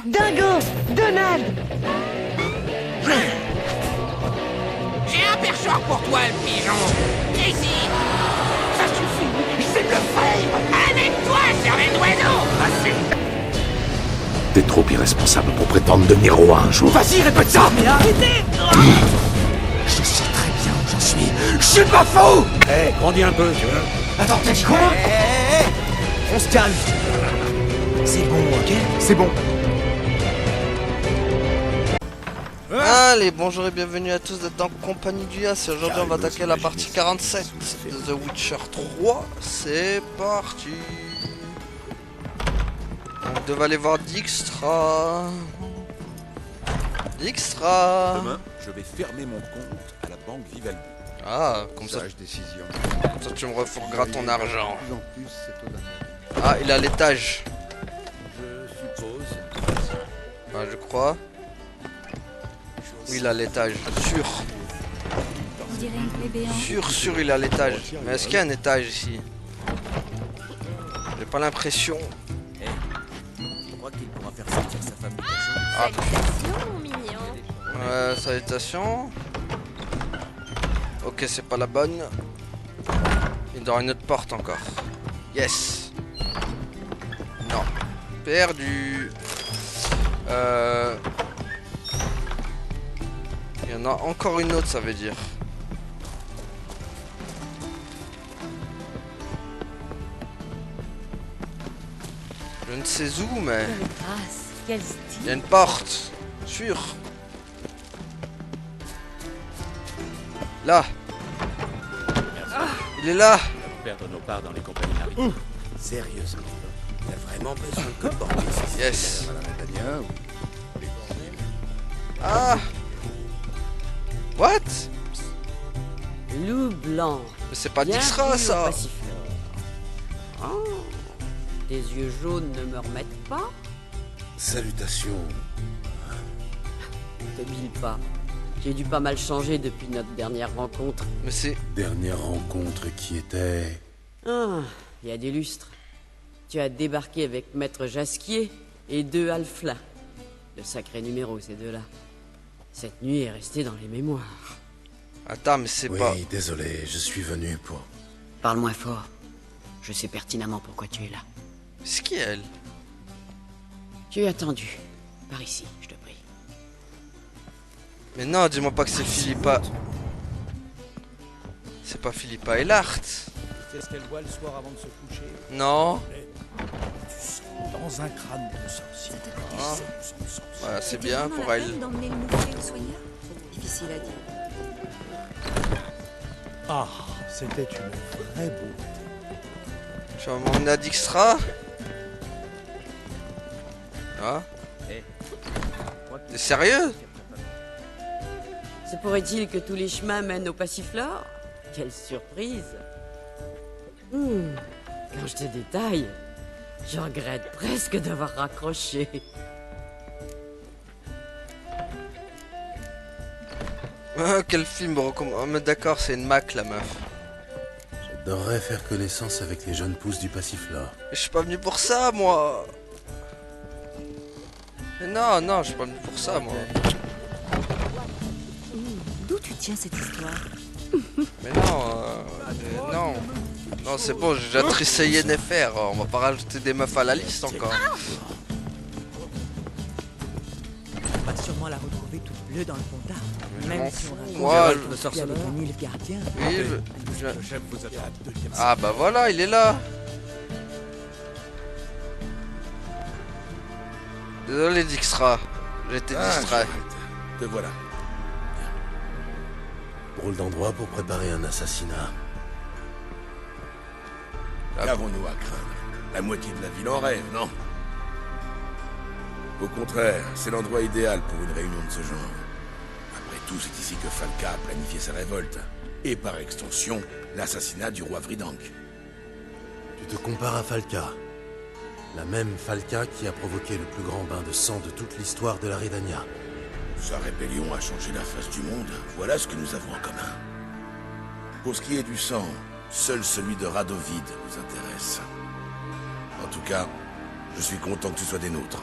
Dingo! Donald! J'ai un perchoir pour toi, le pigeon. Ici. Ça suffit. C'est le frame. Avec toi, cervelle d'oiseau. T'es trop irresponsable pour prétendre devenir roi un jour. Vas-y, répète ça. Mais arrêtez! Je sais très bien où j'en suis. Je suis pas fou. Hé, grandis un peu, tu veux. Attends, t'as dit quoi? On se calme. C'est bon, ok? C'est bon. Allez, bonjour et bienvenue à tous d'être dans Compagnie du Yas. Et aujourd'hui on va attaquer la partie 47 de The Witcher 3. C'est parti. On devait aller voir Dijkstra. Dijkstra. Demain, je vais fermer mon compte à la banque Vivaldi. Ah, comme ça, Décision. tu me refourgueras ton argent. De plus en plus, c'est aux affaires. Ah, il est à l'étage. Je suppose. Ah, je crois. Oui, il est à l'étage. Sûr. On dirait une plaie béante. Sûr, il est à l'étage. Mais est-ce qu'il y a un étage ici? J'ai pas l'impression. Tu crois qu'il pourra faire sortir sa femme du cachot? Ah. Salutations, mon mignon. Ouais, salutations. Ok, c'est pas la bonne. Il doit y avoir une autre porte encore. Yes. Non. Perdu. Il y en a encore une autre, ça veut dire. Je ne sais où, mais... Quelle grâce, quel Il y a style. une porte. Sûr. Là. Il est là. Perdre nos parts dans les compagnies maritimes. Sérieusement, il a vraiment besoin de colporter ça. Yes. Madame Ah. What? Loup blanc. Mais c'est pas Bienvenue Dijkstra, au ça. Passiflore. Oh, tes yeux jaunes ne me remettent pas? Salutations. Te bile pas. J'ai dû pas mal changer depuis notre dernière rencontre. Mais c'est... Dernière rencontre qui était... Ah, il y a des lustres. Tu as débarqué avec Maître Jasquier et 2 Alfla. De sacrés numéros, ces deux-là. Cette nuit est restée dans les mémoires. Attends, mais c'est Oui, pas... désolé, je suis venu pour... Parle moins fort. Je sais pertinemment pourquoi tu es là. C'est qui, elle? Tu es attendu. Par ici, je te prie. Mais non, dis-moi pas que c'est Philippa... C'est pas Philippa Eilhart. C'est ce qu'elle voit le soir avant de se coucher. Non. Dans un crâne de sorcier. Ah. Voilà, c'est C'était bien vraiment pour la elle. peine d'emmener le mouffet au soigneur? Difficile à dire. Ah, c'était une vraie beauté. Je vais m'emmener à Dijkstra. Ah. T'es sérieux? Se pourrait-il que tous les chemins mènent au Passiflore? Quelle surprise! Quand je te détaille, je regrette presque d'avoir raccroché. Ah, quel film recommande... Oh, mais d'accord, c'est une Mac, la meuf. J'adorerais faire connaissance avec les jeunes pousses du Passiflore. Je suis pas venu pour ça, moi. Mais non, je suis pas venu pour ça, moi. D'où tu tiens cette histoire? Mais non, non. Non, c'est bon, j'ai déjà trissé Yennefer. On va pas rajouter des meufs à la liste encore. On va sûrement la retrouver toute bleue dans le pont d'arbre. Je Même m'en si fous, on raconte moi. qu'il y a les Nils gardiens. Oui, Le chef vous attend. Ah bah voilà, il est là. Désolé, Dijkstra. J'étais distrait. Te voilà. Drôle d'endroit pour préparer un assassinat. Qu'avons-nous à craindre? La moitié de la ville en rêve, non? Au contraire, c'est l'endroit idéal pour une réunion de ce genre. Après tout, c'est ici que Falka a planifié sa révolte. Et par extension, l'assassinat du roi Vridank. Tu te compares à Falka. La même Falka qui a provoqué le plus grand bain de sang de toute l'histoire de la Redania. Sa rébellion a changé la face du monde. Voilà ce que nous avons en commun. Pour ce qui est du sang, seul celui de Radovid nous intéresse. En tout cas, je suis content que tu sois des nôtres.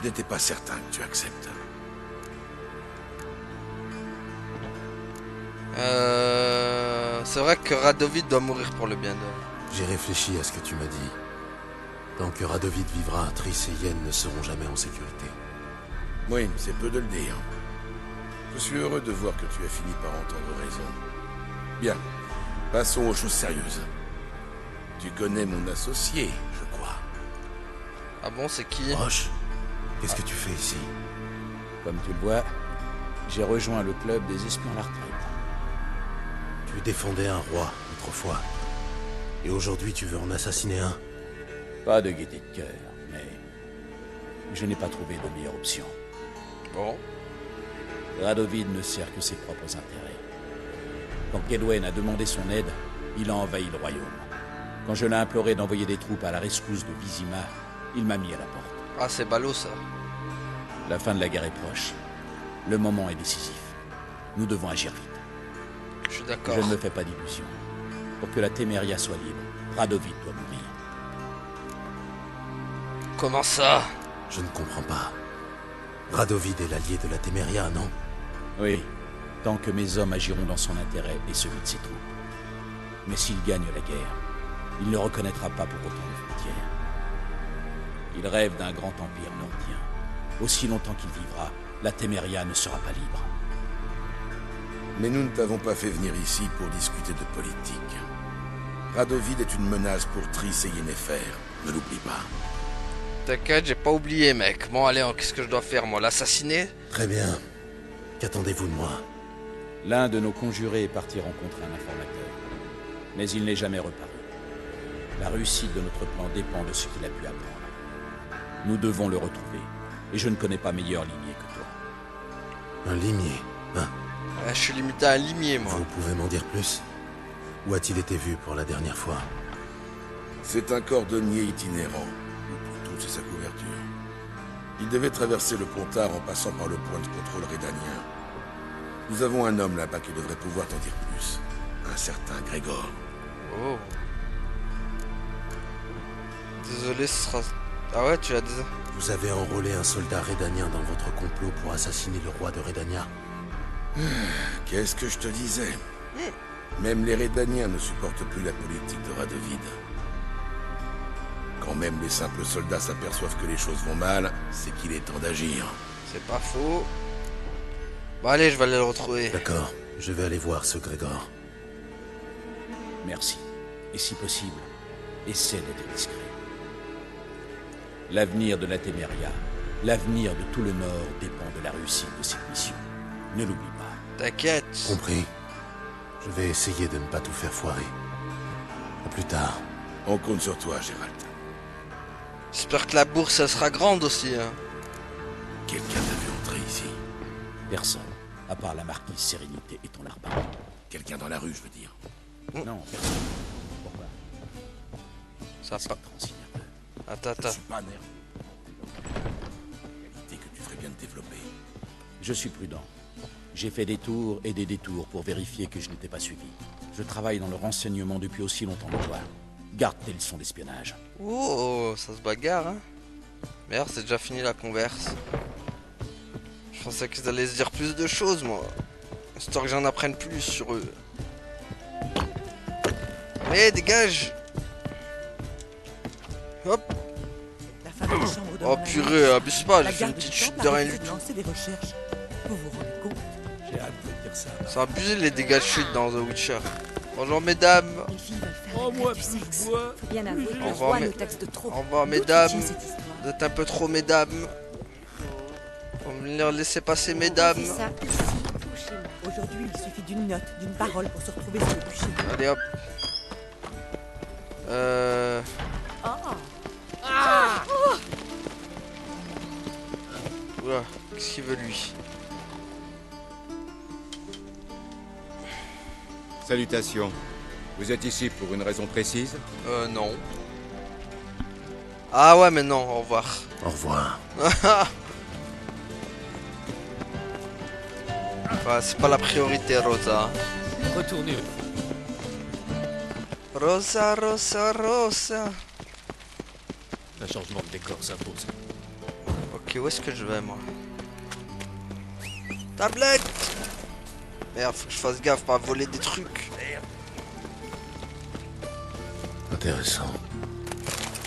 Je n'étais pas certain que tu acceptes. C'est vrai que Radovid doit mourir pour le bien d'homme. J'ai réfléchi à ce que tu m'as dit. Tant que Radovid vivra, Triss et Yen ne seront jamais en sécurité. Oui, c'est peu de le dire. Je suis heureux de voir que tu as fini par entendre raison. Bien, passons aux choses sérieuses. Tu connais mon associé, je crois. Ah bon, c'est qui? Roche, qu'est-ce que tu fais ici? Comme tu le vois, j'ai rejoint le club des espions à la retraite. Tu défendais un roi, autrefois. Et aujourd'hui, tu veux en assassiner un? Pas de gaieté de cœur, mais je n'ai pas trouvé de meilleure option. Bon. Radovid ne sert que ses propres intérêts. Quand Kedwen a demandé son aide, il a envahi le royaume. Quand je l'ai imploré d'envoyer des troupes à la rescousse de Vizima, il m'a mis à la porte. Ah, c'est ballot ça. La fin de la guerre est proche. Le moment est décisif. Nous devons agir vite. Je suis d'accord. Je ne me fais pas d'illusions. Pour que la Téméria soit libre, Radovid doit mourir. Comment ça? Je ne comprends pas. Radovid est l'allié de la Téméria, non? Oui, tant que mes hommes agiront dans son intérêt et celui de ses troupes. Mais s'il gagne la guerre, il ne reconnaîtra pas pour autant les frontières. Il rêve d'un grand empire nordien. Aussi longtemps qu'il vivra, la Téméria ne sera pas libre. Mais nous ne t'avons pas fait venir ici pour discuter de politique. Radovid est une menace pour Triss et Yennefer. Ne l'oublie pas. T'inquiète, j'ai pas oublié, mec. Bon, allez, qu'est-ce que je dois faire, moi? L'assassiner? Très bien. Qu'attendez-vous de moi? L'un de nos conjurés est parti rencontrer un informateur. Mais il n'est jamais reparu. La réussite de notre plan dépend de ce qu'il a pu apprendre. Nous devons le retrouver. Et je ne connais pas meilleur limier que toi. Un limier, hein? Je suis limité à un limier, moi. Vous pouvez m'en dire plus? Où a-t-il été vu pour la dernière fois? C'est un cordonnier itinérant, ou plutôt c'est sa couverture. Il devait traverser le Pontar en passant par le point de contrôle rédanien. Nous avons un homme là-bas qui devrait pouvoir t'en dire plus. Un certain Grégor. Oh. Désolé, ce sera... Ah ouais, tu as dit... Vous avez enrôlé un soldat rédanien dans votre complot pour assassiner le roi de Redania. Qu'est-ce que je te disais? Même les Rédaniens ne supportent plus la politique de Radovid. Quand même les simples soldats s'aperçoivent que les choses vont mal, c'est qu'il est temps d'agir. C'est pas faux. Bon allez, je vais aller le retrouver. D'accord, je vais aller voir ce Grégor. Merci. Et si possible, essaie d'être discret. L'avenir de la Téméria, l'avenir de tout le Nord dépend de la réussite de cette mission. Ne l'oublie pas. T'inquiète. Compris. Je vais essayer de ne pas tout faire foirer. À plus tard. On compte sur toi, Gérald. J'espère que la bourse, elle sera grande aussi. Hein. Quelqu'un t'a vu entrer ici? Personne, à part la marquise Sérénité et ton larbin. Quelqu'un dans la rue, je veux dire. Non, personne. Pourquoi? Ça Qu'est-ce pas... qui te renseigne un peu? Attends, Je attends. suis pas nerveux. Qualité que tu ferais bien de développer. Je suis prudent. J'ai fait des tours et des détours pour vérifier que je n'étais pas suivi. Je travaille dans le renseignement depuis aussi longtemps que toi. Garde tes leçons d'espionnage. Oh, ça se bagarre, hein. Merde, c'est déjà fini la converse. Je pensais qu'ils allaient se dire plus de choses, moi. Histoire que j'en apprenne plus sur eux. Mais dégage. Hop. Oh purée, abuse pas, j'ai fait une petite chute de rien du tout. C'est abusé les dégâts de chute dans The Witcher. Bonjour mesdames. Au revoir mesdames. Vous êtes un peu trop mesdames. Faut me les laisser passer mesdames. Aujourd'hui, il suffit d'une note, d'une parole pour se retrouver sur le bûcher. Allez hop. Oula, qu'est-ce qu'il veut lui? Salutations. Vous êtes ici pour une raison précise? Non. Ah ouais, mais non, au revoir. Au revoir. Enfin, c'est pas la priorité, Rosa. Retournez. Rosa, Rosa, Rosa. Un changement de décor s'impose. Ok. Ok, où est-ce que je vais moi? Tablette! Merde, faut que je fasse gaffe, pas voler des trucs. Intéressant.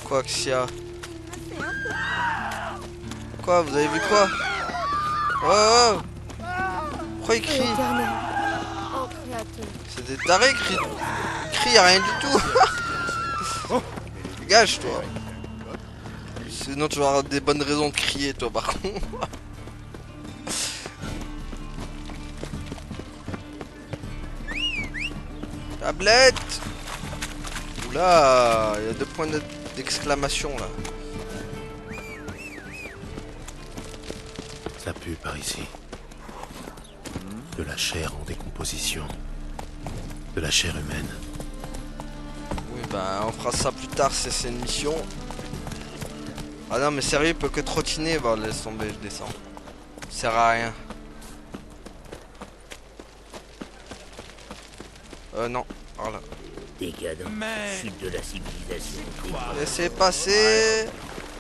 Quoi, Xia? Quoi, vous avez vu quoi? Oh, oh. Pourquoi il crie? Oh, créateur. C'est des tarés, crie à rien du tout. Dégage, toi. Sinon, tu vas avoir des bonnes raisons de crier, toi, par contre. Tablette! Oula, il y a 2 points d'exclamation, là. Ça pue par ici. De la chair en décomposition. De la chair humaine. Oui, ben, on fera ça plus tard, c'est une mission. Ah non, mais sérieux, il peut que trottiner. Bah, laisse tomber, je descends. Ça sert à rien. Non. Voilà. Décadent. Chute de la civilisation. Laissez passer.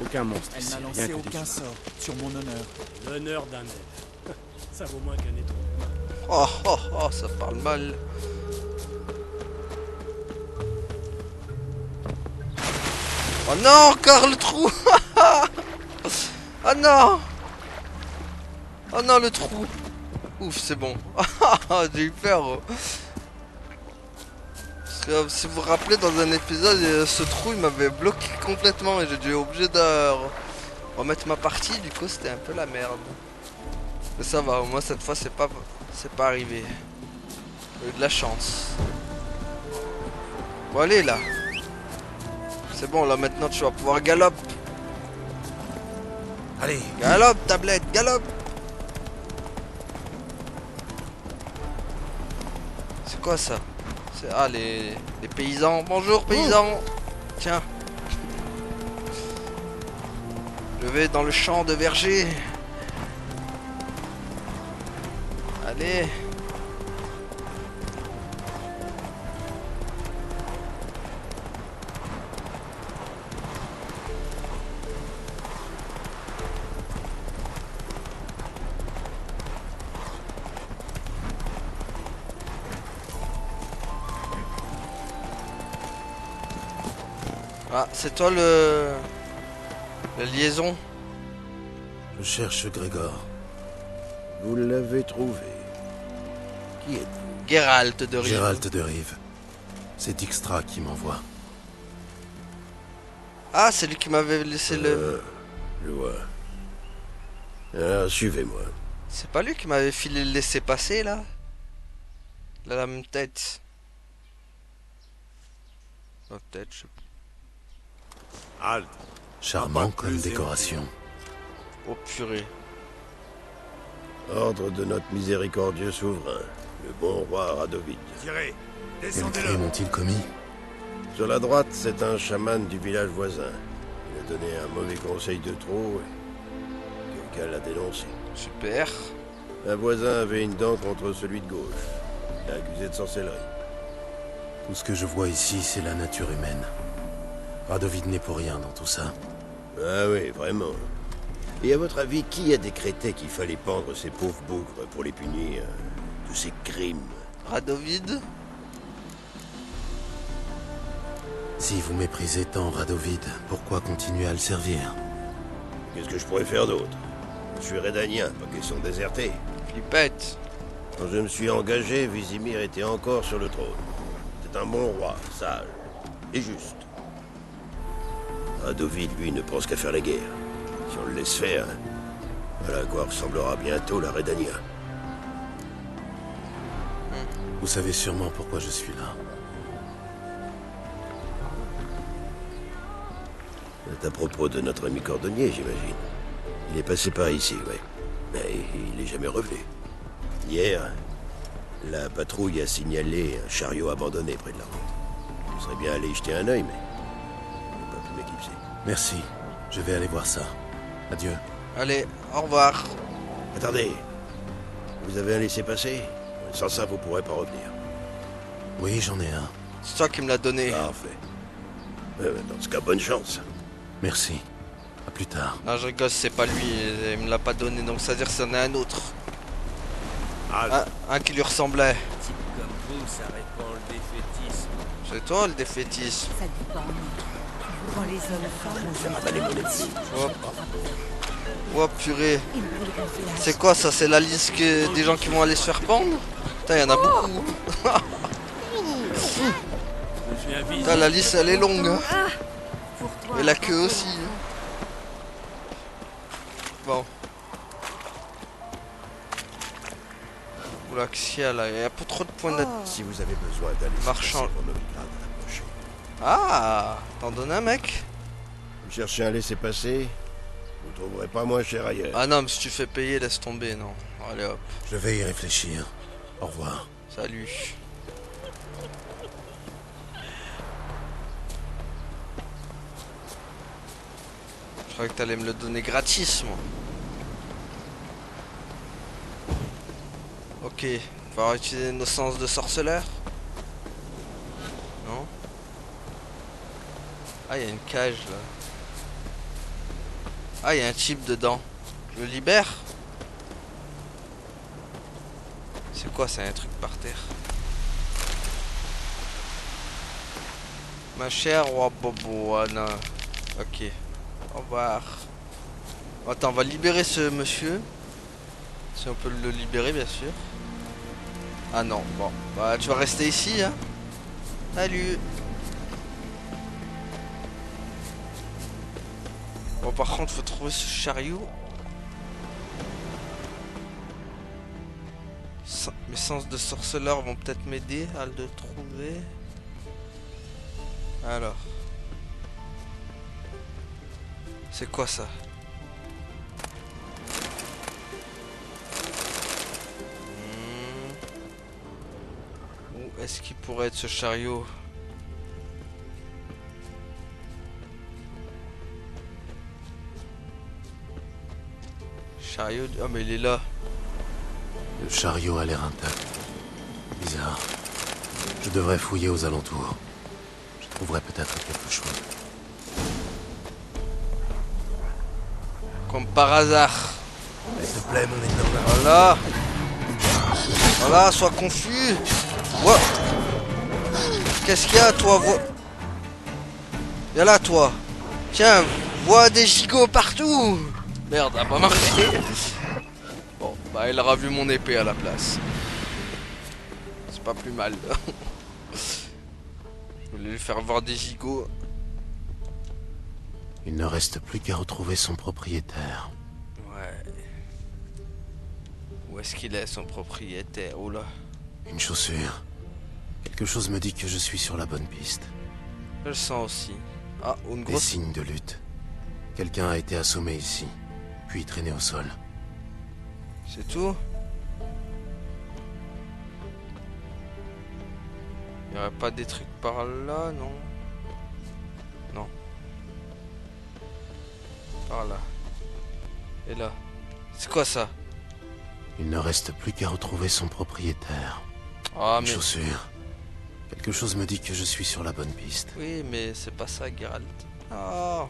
Aucun monstre. Elle ici, n'a rien lancé que du aucun sang. sort, sur mon honneur. L'honneur d'un elfe. Ça vaut moins qu'un étron. Oh, oh, oh, ça parle mal. Oh non, encore le trou. Oh non. Oh non, le trou. Ouf, c'est bon. J'ai eu peur. Parce que, si vous vous rappelez, dans un épisode, ce trou il m'avait bloqué complètement et j'ai dû obligé de remettre ma partie. Du coup, c'était un peu la merde. Mais ça va, au moins cette fois, c'est pas arrivé. J'ai eu de la chance. Bon, allez là. C'est bon, là maintenant tu vas pouvoir galope. Allez. Galope, tablette, galope. C'est quoi ça? Ah, les paysans. Bonjour paysans. Tiens. Je vais dans le champ de verger. Allez. Ah, c'est toi la liaison? Je cherche Grégor. Vous l'avez trouvé. Qui êtes-vous? Geralt de Rive. Geralt de Rive. C'est Dijkstra qui m'envoie. Ah, c'est lui qui m'avait laissé Je vois. Alors, suivez-moi. C'est pas lui qui m'avait filé le laisser-passer, là? Il a la même tête. Oh, tête, je sais pas. Halt. Charmant comme décoration. Oh purée. Ordre de notre miséricordieux souverain, le bon roi Radovid. Tirez. Quel crime ont-ils commis? Sur la droite, c'est un chaman du village voisin. Il a donné un mauvais conseil de trop et quelqu'un l'a dénoncé. Super. Un voisin avait une dent contre celui de gauche. Il l'a accusé de sorcellerie. Tout ce que je vois ici, c'est la nature humaine. Radovid n'est pour rien dans tout ça. Ah oui, vraiment. Et à votre avis, qui a décrété qu'il fallait pendre ces pauvres bougres pour les punir de ces crimes? Radovid? Si vous méprisez tant Radovid, pourquoi continuer à le servir? Qu'est-ce que je pourrais faire d'autre? Je suis Rédanien, pas question de déserter. Flippette. Quand je me suis engagé, Vizimir était encore sur le trône. C'est un bon roi, sage et juste. Radovid, lui, ne pense qu'à faire la guerre. Si on le laisse faire, voilà à quoi ressemblera bientôt la Rédania. Vous savez sûrement pourquoi je suis là. C'est à propos de notre ami cordonnier, j'imagine. Il est passé par ici, ouais. Mais il n'est jamais revenu. Hier, la patrouille a signalé un chariot abandonné près de la route. Je serais bien allé y jeter un œil, mais je n'ai pas pu m'éclipser. Merci. Je vais aller voir ça. Adieu. Allez, au revoir. Attendez. Vous avez un laissez-passer? Sans ça, vous pourrez pas revenir. Oui, j'en ai un. C'est toi qui me l'as donné. Parfait. Dans ce cas, bonne chance. Merci. À plus tard. Non, je rigole, c'est pas lui, il me l'a pas donné, donc ça veut dire que c'en est un autre. Un qui lui ressemblait. Type comme vous, ça répand le défaitisme. C'est toi le défaitisme. Ça dépend. Quand les hommes Oh purée. C'est quoi ça? C'est la liste des gens qui vont aller se faire pendre? Putain, y en a beaucoup. Putain, la liste elle est longue. Hein. Et la queue aussi. Bon. Oula, qu'est-ce qu'il y a là? Il y a pas trop de points d'attention. Si vous avez besoin d'aller Marchand. pour Novigrad, approchez. Ah, t'en donnes un mec? Vous cherchez un laissez-passer? Vous ne trouverez pas moins cher ailleurs. Ah non, mais si tu fais payer, laisse tomber, non. Allez hop. Je vais y réfléchir. Au revoir. Salut. Je croyais que t'allais me le donner gratis, moi. Ok, il va falloir utiliser nos sens de sorceleur. Non? Ah, il y a une cage là. Ah, il y a un type dedans. Je le libère? C'est quoi? C'est un truc par terre. Ma chère Waboboana. Ok. Au revoir. Attends, on va libérer ce monsieur. Si on peut le libérer, bien sûr. Ah non, bon. Bah, tu vas rester ici, hein. Salut. Bon, par contre, faut trouver ce chariot. Mes sens de sorceleur vont peut-être m'aider à le trouver. Alors. C'est quoi ça? Où est-ce qu'il pourrait être ce chariot? Chariot... Oh mais il est là. Le chariot a l'air intact. Bizarre. Je devrais fouiller aux alentours. Je trouverai peut-être quelque chose. Comme par hasard. S'il te plaît, mon énorme. Voilà. Voilà, sois confus. Wow. Qu'est-ce qu'il y a, toi? Viens là, toi. Tiens, vois des gigots partout. Merde, ça a pas marché. Bon, bah il aura vu mon épée à la place. C'est pas plus mal. Je voulais lui faire voir des gigots. Il ne reste plus qu'à retrouver son propriétaire. Ouais. Où est-ce qu'il est, son propriétaire? Oh là. Une chaussure. Quelque chose me dit que je suis sur la bonne piste. Je le sens aussi. Ah, une Des grosse... signes de lutte. Quelqu'un a été assommé ici, puis traîné au sol. C'est tout? Il n'y aurait pas des trucs par là, non? Non. Par là. Et là. C'est quoi ça? Il ne reste plus qu'à retrouver son propriétaire. Ah, Une mais... chaussure. Quelque chose me dit que je suis sur la bonne piste. Oui, mais c'est pas ça, Geralt. Oh.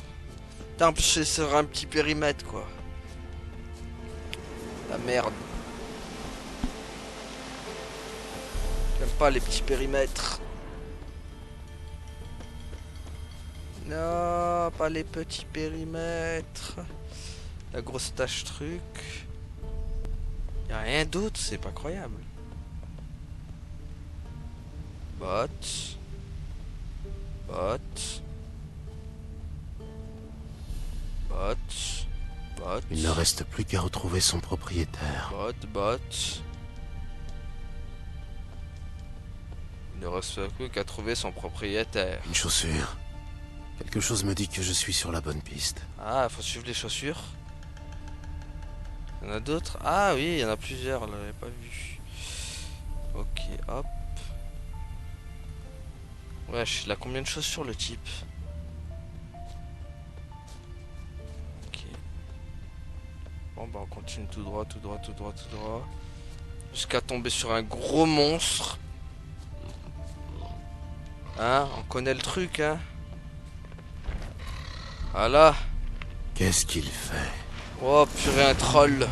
Putain, en plus, c'est sur un petit périmètre, quoi. La merde. J'aime pas les petits périmètres. Non, pas les petits périmètres. La grosse tache truc. Y'a rien d'autre, c'est pas croyable. Bot. Bot. Bot. Bot. Il ne reste plus qu'à retrouver son propriétaire. Bot. Il ne reste plus qu'à trouver son propriétaire. Une chaussure. Quelque chose me dit que je suis sur la bonne piste. Ah, faut suivre les chaussures. Il y en a d'autres? Ah oui, il y en a plusieurs, là, j'avais pas vu. Ok, hop. Wesh, il a combien de chaussures, le type? Ok. Bon, bah, on continue tout droit. Jusqu'à tomber sur un gros monstre. Hein, on connaît le truc, hein. Voilà. Qu'est-ce qu'il fait? Oh purée, un troll.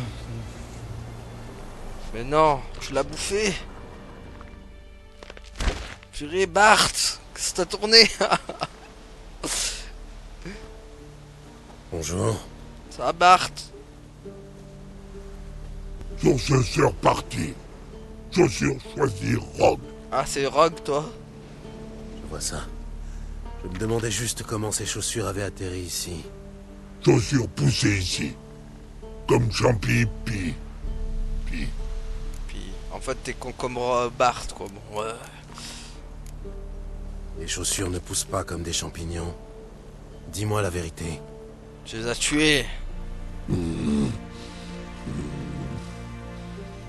Mais non, tu l'as bouffé. Purée, Bart, qu'est-ce que t'as tourné? Bonjour. Ça va, Bart? Successeur parti. Chaussure choisir Rogue. Ah, c'est Rogue, toi? Je vois ça. Je me demandais juste comment ces chaussures avaient atterri ici. Chaussures poussées ici. Comme Champi, Pi. En fait, t'es con comme Bart, quoi. Bon, ouais. Les chaussures ne poussent pas comme des champignons. Dis-moi la vérité. Tu les as tués.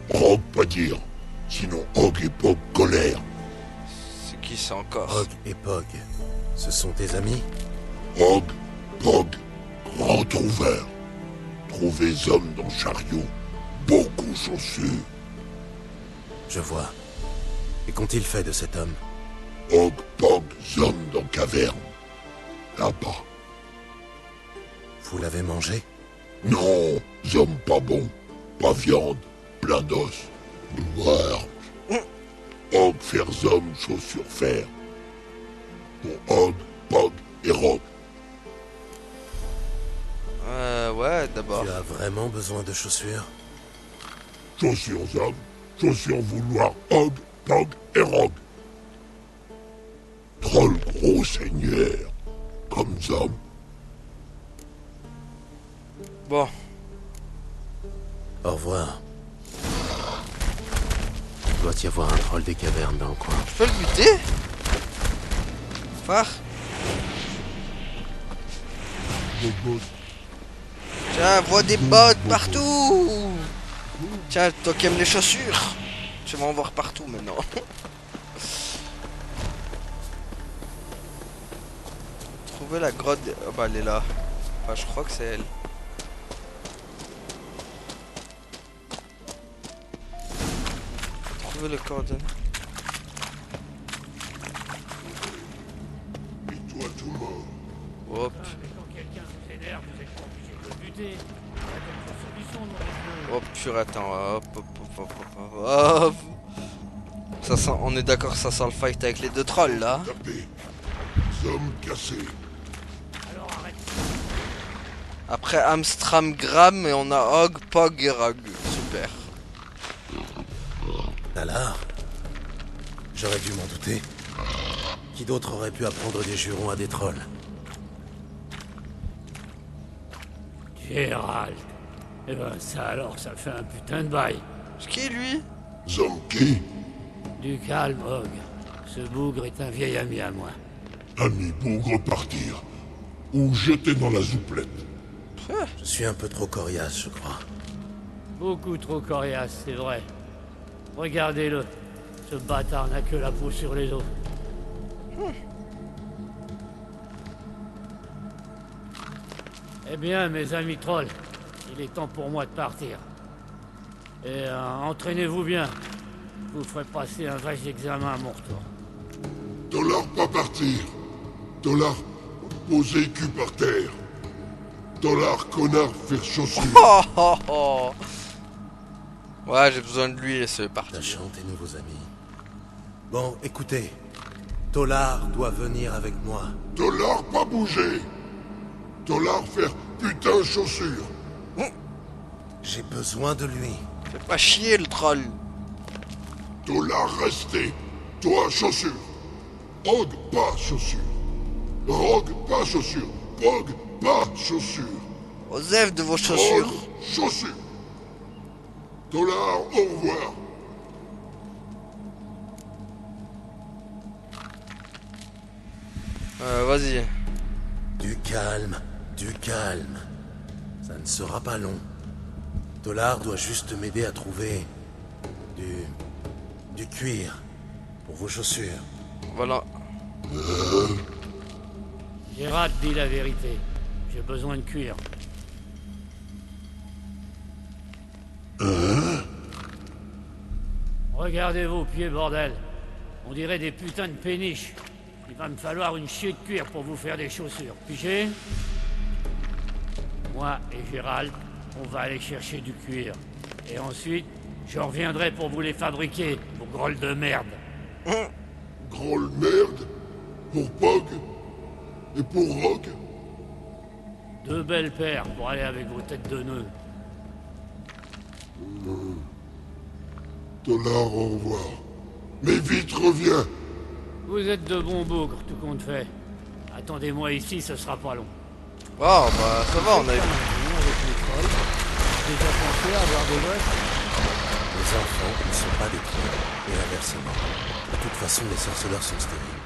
Rogue pas dire. Sinon Hog et Pog colère. C'est qui ça encore? Hog et Pog, ce sont tes amis? Hog, Pog, grand trouveur. Trouvez hommes dans chariot. Beaucoup chaussures. Je vois. Et qu'ont-ils fait de cet homme? Hog, Pog, hommes dans caverne. Là-bas. Vous l'avez mangé? Non, hommes pas bons. Pas viande, plein d'os. Gloire. Hog, faire hommes, chaussures fer. Pour Hog, Pog et Rogue. Ouais, d'abord. Tu as vraiment besoin de chaussures? Chaussures hommes, chaussures vouloir Hog, Pog et Rogue. Troll gros seigneur, comme hommes. Bon. Au revoir. Il doit y avoir un troll des cavernes dans le coin. Je peux le buter? Phare. Tiens, vois des bottes partout. Tiens, toi qui aimes les chaussures, tu vas en voir partout maintenant. Trouver la grotte... Oh bah elle est là. Enfin, je crois que c'est elle. Trouver le coordonnées. Et toi tout mort. Hop. Hop, pur, attends, hop. Ça sent, on est d'accord, ça sent le fight avec les deux trolls là. Hommes cassés. Après Amstram Gram et on a Hog, Pog et Rogue. Super. Talar? J'aurais dû m'en douter. Qui d'autre aurait pu apprendre des jurons à des trolls? Gérald. Eh ben ça alors, ça fait un putain de bail. C'est qui lui? Zomki. Du calme, Hog. Ce bougre est un vieil ami à moi. Ami bougre partir. Ou jeter dans la souplette. Je suis un peu trop coriace, je crois. Beaucoup trop coriace, c'est vrai. Regardez-le. Ce bâtard n'a que la peau sur les os. Eh bien, mes amis trolls, il est temps pour moi de partir. Et entraînez-vous bien. Je vous ferai passer un vrai examen à mon retour. Tolar pas partir. Tolar poser cul par terre. Tolar connard faire chaussure. Ouais, j'ai besoin de lui et c'est parti. Sachant tes nouveaux amis. Bon, écoutez. Tolar doit venir avec moi. Tolar pas bouger. Tolar faire putain chaussure. J'ai besoin de lui. Fais pas chier le troll. Tolar rester. Toi chaussure. Hog pas chaussure. Rogue pas chaussure. Pog pas chaussure. Osef de vos chaussures. Rogue, chaussure. Tolar, au revoir. Vas-y. Du calme, du calme. Ça ne sera pas long. Tolar doit juste m'aider à trouver du cuir pour vos chaussures. Voilà. Gérald dit la vérité. J'ai besoin de cuir. Regardez vos pieds, bordel. On dirait des putains de péniches. Il va me falloir une chier de cuir pour vous faire des chaussures. Pigé? Moi et Gérald, on va aller chercher du cuir. Et ensuite, je reviendrai pour vous les fabriquer, vos grolles de merde. Groll merde? Pour Pog? Et pour Rogue? 2 belles paires pour aller avec vos têtes de nœuds. Dollar, au revoir. Mais vite, reviens! Vous êtes de bons bougres, tout compte fait. Attendez-moi ici, ce sera pas long. Oh, bah ça va, on a eu... Déjà pensé à avoir des gosses? Les enfants ne sont pas des trolls, et inversement. De toute façon, les sorceleurs sont stériles.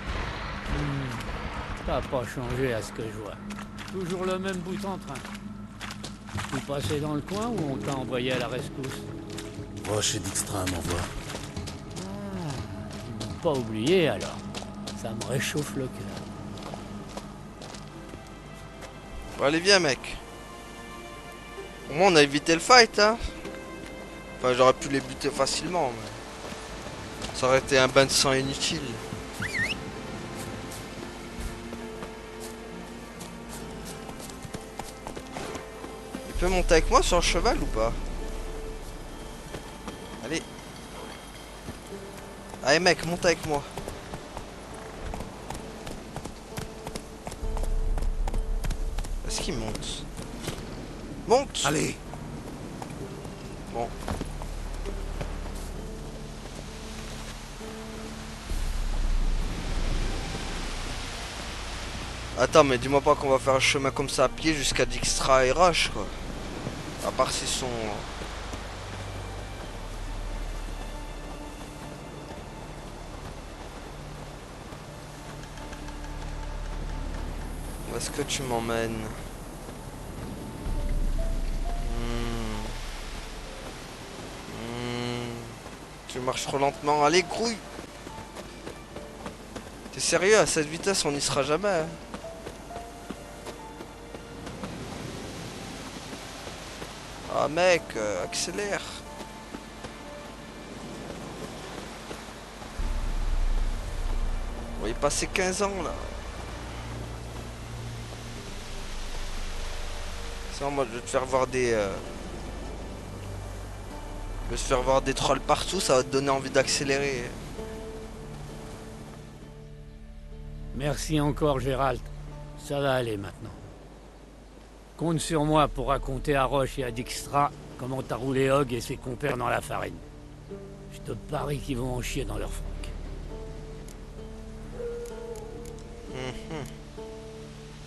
T'as pas changé à ce que je vois. Toujours le même bout en train. Tu passais dans le coin ou on t'a envoyé à la rescousse? Roche et Dijkstra m'envoient. Ils m'ont pas oublié alors. Ça me réchauffe le cœur. Bon, allez, viens, mec. Au moins, on a évité le fight, hein. Enfin, j'aurais pu les buter facilement, mais... ça aurait été un bain de sang inutile. Tu peux monter avec moi sur le cheval ou pas? Allez. Allez, mec, monte avec moi. Est-ce qu'il monte? Monte! Allez! Bon. Attends, mais dis-moi pas qu'on va faire un chemin comme ça à pied jusqu'à Dijkstra et Roche, quoi. À part s'ils sont... Où est-ce que tu m'emmènes? Tu marches trop lentement. Allez, grouille! T'es sérieux? À cette vitesse, on n'y sera jamais, hein. Ah, mec, accélère! On va y passer 15 ans, là. Ça, moi, je vais te faire voir des... Je vais te faire voir des trolls partout, ça va te donner envie d'accélérer. Merci encore, Gérald. Ça va aller maintenant. Compte sur moi pour raconter à Roche et à Dijkstra comment t'as roulé Hogg et ses compères dans la farine. Je te parie qu'ils vont en chier dans leur froc.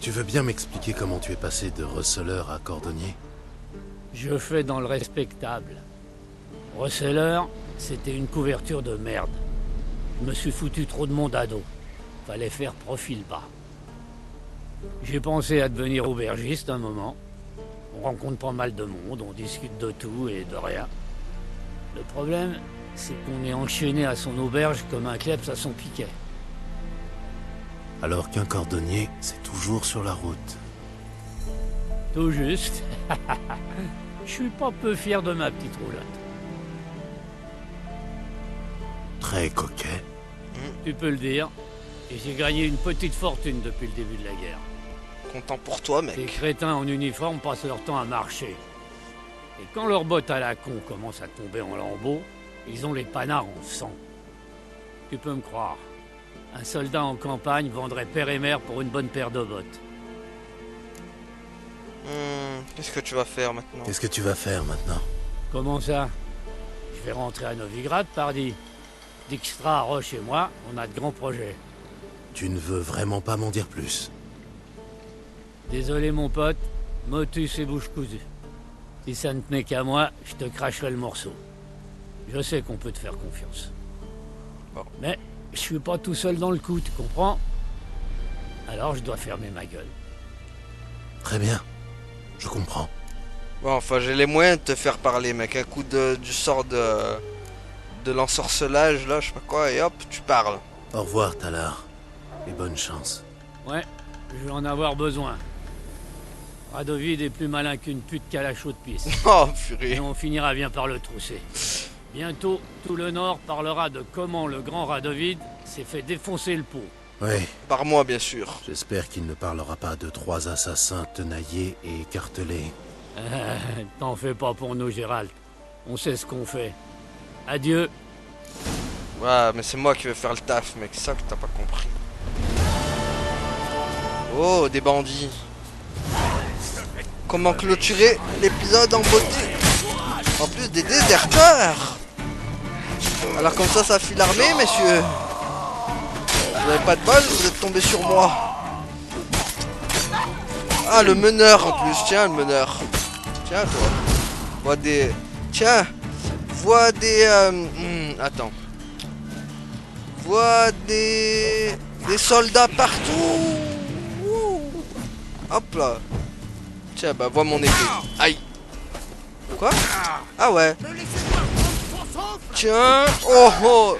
Tu veux bien m'expliquer comment tu es passé de receleur à cordonnier? Je fais dans le respectable. Receleur, c'était une couverture de merde. Je me suis foutu trop de monde à dos. Fallait faire profil bas. J'ai pensé à devenir aubergiste un moment. On rencontre pas mal de monde, on discute de tout et de rien. Le problème, c'est qu'on est enchaîné à son auberge comme un kleps à son piquet. Alors qu'un cordonnier, c'est toujours sur la route. Tout juste. Je suis pas peu fier de ma petite roulotte. Très coquet. Tu peux le dire. Et j'ai gagné une petite fortune depuis le début de la guerre. Content pour toi, mec. Les crétins en uniforme passent leur temps à marcher. Et quand leurs bottes à la con commencent à tomber en lambeaux, ils ont les panards en sang. Tu peux me croire. Un soldat en campagne vendrait père et mère pour une bonne paire de bottes. Qu'est-ce que tu vas faire maintenant? Qu'est-ce que tu vas faire maintenant? Comment ça? Je vais rentrer à Novigrad, pardi. Dijkstra, Roche et moi, on a de grands projets. Tu ne veux vraiment pas m'en dire plus? Désolé mon pote, motus et bouche cousue. Si ça ne tenait qu'à moi, je te cracherai le morceau. Je sais qu'on peut te faire confiance. Bon. Mais je suis pas tout seul dans le coup, tu comprends? Alors je dois fermer ma gueule. Très bien, je comprends. Bon, enfin, j'ai les moyens de te faire parler, mec. Un coup du sort de l'ensorcelage, là, je sais pas quoi, et hop, tu parles. Au revoir, Talar. Et bonne chance. Ouais, je vais en avoir besoin. Radovid est plus malin qu'une pute calacho de pisse. Oh, purée. Et on finira bien par le trousser. Bientôt, tout le Nord parlera de comment le grand Radovid s'est fait défoncer le pot. Oui. Par moi, bien sûr. J'espère qu'il ne parlera pas de 3 assassins tenaillés et écartelés. T'en fais pas pour nous, Gérald. On sait ce qu'on fait. Adieu. Ouais, mais c'est moi qui vais faire le taf, mec. C'est ça que t'as pas compris. Oh, des bandits. Comment clôturer l'épisode en beauté? En plus, des déserteurs. Alors comme ça fuit l'armée, messieurs. Vous avez pas de bol, vous êtes tombés sur moi. Ah, le meneur en plus. Tiens, le meneur. Tiens, toi. Vois des... Tiens. Vois des... Attends. Vois des... Des soldats partout. Ouh. Hop là. Tiens, bah, vois mon épée. Aïe. Quoi? Ah ouais. Tiens. Oh, oh.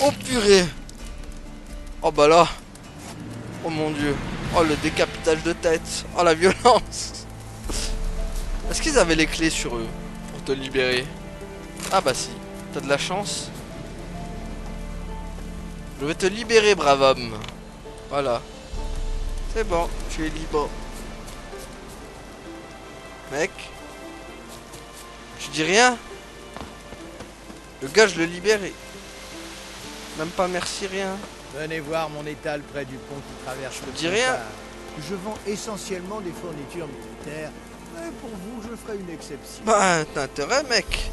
Oh, purée. Oh, bah là. Oh, mon Dieu. Oh, le décapitage de tête. Oh, la violence. Est-ce qu'ils avaient les clés sur eux pour te libérer? Ah bah si. T'as de la chance. Je vais te libérer, brave homme. Voilà. C'est bon, tu es libre. Mec. Je dis rien. Le gars, je le libère et... Même pas merci, rien. Venez voir mon étal près du pont qui traverse le dis rien. Pontard. Je vends essentiellement des fournitures militaires. Mais pour vous, je ferai une exception. Bah, t'as intérêt, mec.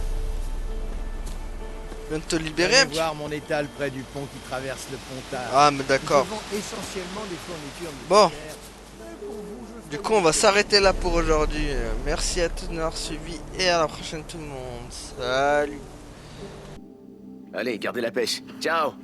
Je viens de te libérer. Venez voir mon étal près du pont qui traverse le Pontard. Ah, mais d'accord. Je vends essentiellement des fournitures militaires. Bon. Du coup, on va s'arrêter là pour aujourd'hui. Merci à tous de m'avoir suivi et à la prochaine tout le monde. Salut. Allez, gardez la pêche. Ciao.